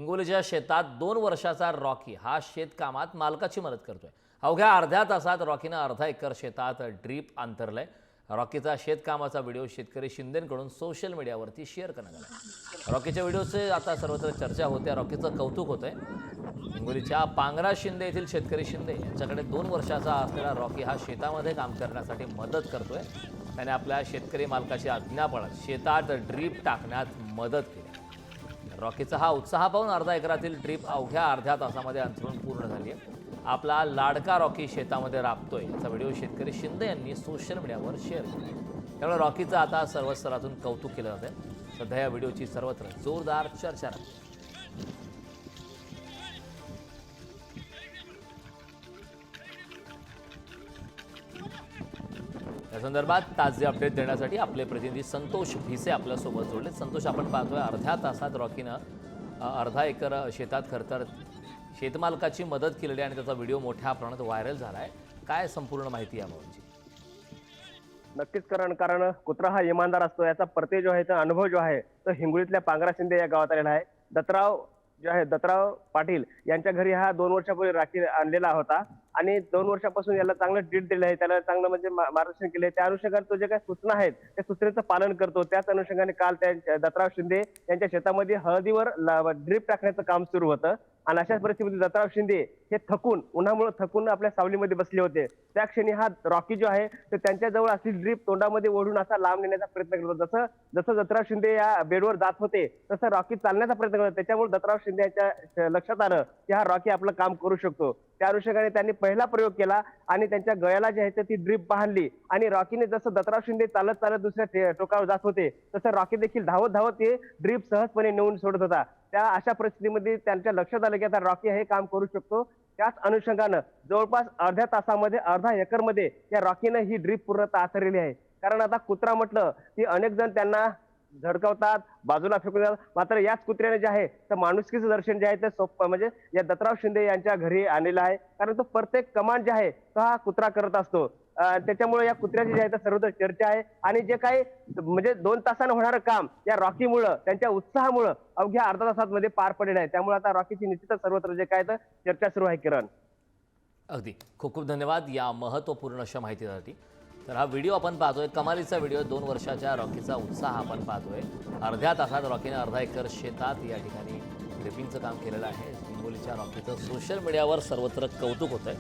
हिंगोलीच्या शेतात 2 वर्षाचा रॉकी हा शेतकामात मालकाची मदत करतोय। अवघ्या अर्ध्या तासात रॉकीनं अर्धा एकर शेतात ड्रीप अंतरलंय। रॉकीचा शेतकामाचा व्हिडिओ शेतकरी शिंदेंकडून सोशल मीडियावरती शेअर करण्यात आला। रॉकीच्या व्हिडिओचे आता सर्वत्र चर्चा होते, रॉकीचं कौतुक होतंय। हिंगोलीच्या पांगरा शिंदे येथील शेतकरी शिंदे यांच्याकडे 2 वर्षाचा असलेला रॉकी हा शेतामध्ये काम करण्यासाठी मदत करतोय। त्याने आपल्या शेतकरी मालकाची आज्ञा पाळत शेतात ड्रीप टाकण्यात मदत केली। रॉकीचा हा उत्साह पाहून अर्धा एकरातील ड्रीप अवघ्या अर्ध्या तासामध्ये अंथरून पूर्ण झाली आहे। आपला लाडका रॉकी शेतामध्ये राबतोय याचा व्हिडिओ शेतकरी शिंदे यांनी सोशल मीडियावर शेअर केला। त्यामुळे रॉकीचं आता सर्व स्तरातून कौतुक केलं जातंय। सध्या या व्हिडिओची सर्वत्र जोरदार चर्चा रंगली। या संदर्भात ताजे अपडेट देण्यासाठी आपले प्रतिनिधी संतोष भिसे आपल्यासोबत जोडले। संतोष, आपण पाहतोय अर्ध्या तासात रॉकीनं अर्धा एकर शेतात खरतर शेतमालकाची मदत केलेली आणि त्याचा व्हिडिओ मोठ्या प्रमाणात व्हायरल झाला आहे। काय संपूर्ण माहिती याबाबतची? नक्कीच कारण कुत्रा हा इमानदार असतो, याचा प्रत्यय जो आहे तो अनुभव जो आहे तो हिंगोलीतल्या पांगरा शिंदे या गावात आलेला आहे। दत्तराव पाटील यांच्या घरी हा 2 वर्षापूर्वी राखी आणलेला होता आणि 2 वर्षापासून याला चांगलं ट्रीट दिलं आहे, त्याला चांगलं म्हणजे मार्गदर्शन केले। त्या अनुषंगाने तो जे काही सूचना आहेत त्या सूचनेचं पालन करतो। त्याच अनुषंगाने काल त्या दत्तराव शिंदे यांच्या शेतामध्ये हळदीवर ड्रीप टाकण्याचं काम सुरू होतं आणि अशाच परिस्थितीमध्ये दत्तराव शिंदे हे उन्हामुळे थकून आपल्या सावलीमध्ये बसले होते। त्या क्षणी हा रॉकी जो आहे तो त्यांच्या जवळ असलेली ड्रीप तोंडामध्ये ओढून असा लांब नेण्याचा प्रयत्न करतो। जसं दत्तराव शिंदे या बेडवर जात होते तसं रॉकी चालण्याचा प्रयत्न करतो। त्याच्यामुळे दत्तराव शिंदे यांच्या लक्षात आलं की हा रॉकी आपलं काम करू शकतो। त्या अनुषंगाने त्यांनी पहिला प्रयोग केला आणि त्यांच्या गळ्याला जे आहे ती ड्रीप बांधली आणि रॉकीने जसं दत्तराव शिंदे चालत दुसऱ्या टोकावर जात होते तसं रॉकी देखील धावत ते ड्रीप सहजपणे नेऊन सोडत होता। त्या अशा परिस्थितीमध्ये त्यांच्या लक्षात आलं की आता रॉकी हे काम करू शकतो। त्याच अनुषंगानं जवळपास अर्ध्या तासामध्ये अर्धा एकरमध्ये या रॉकीनं ही ड्रीप पूर्णतः आथरलेली आहे। कारण आता कुत्रा म्हटलं की अनेक जण त्यांना झडकवतात, बाजूला फेकून देतात, मात्र याच कुत्र्याने जे आहे तर माणुसकीचं दर्शन जे आहे ते सोपं म्हणजे या दत्तराव शिंदे यांच्या घरी आणलेलं आहे। कारण तो प्रत्येक कमांड जे आहे तो हा कुत्रा करत असतो। त्याच्यामुळे या कुत्र्याची जे आहे तर सर्वत्र चर्चा आहे आणि जे काही म्हणजे 2 तासानं होणारं काम या रॉकीमुळं त्यांच्या उत्साहामुळं अवघ्या अर्धा तासामध्ये पार पडलेलं आहे। त्यामुळे आता रॉकीची निश्चितच सर्वत्र जे काय तर चर्चा सुरू आहे। किरण, अगदी खूप खूप धन्यवाद या महत्त्वपूर्ण अशा माहितीसाठी। तर हा व्हिडिओ आपण पाहतोय, कमालीचा व्हिडिओ 2 वर्षाच्या रॉकीचा उत्साह आपण पाहतोय। अर्ध्या तासात रॉकीने अर्धा एकर शेतात या ठिकाणी ड्रिपिंगचं काम केलेलं आहे। हिंगोलीच्या रॉकीचं सोशल मीडियावर सर्वत्र कौतुक होतंय।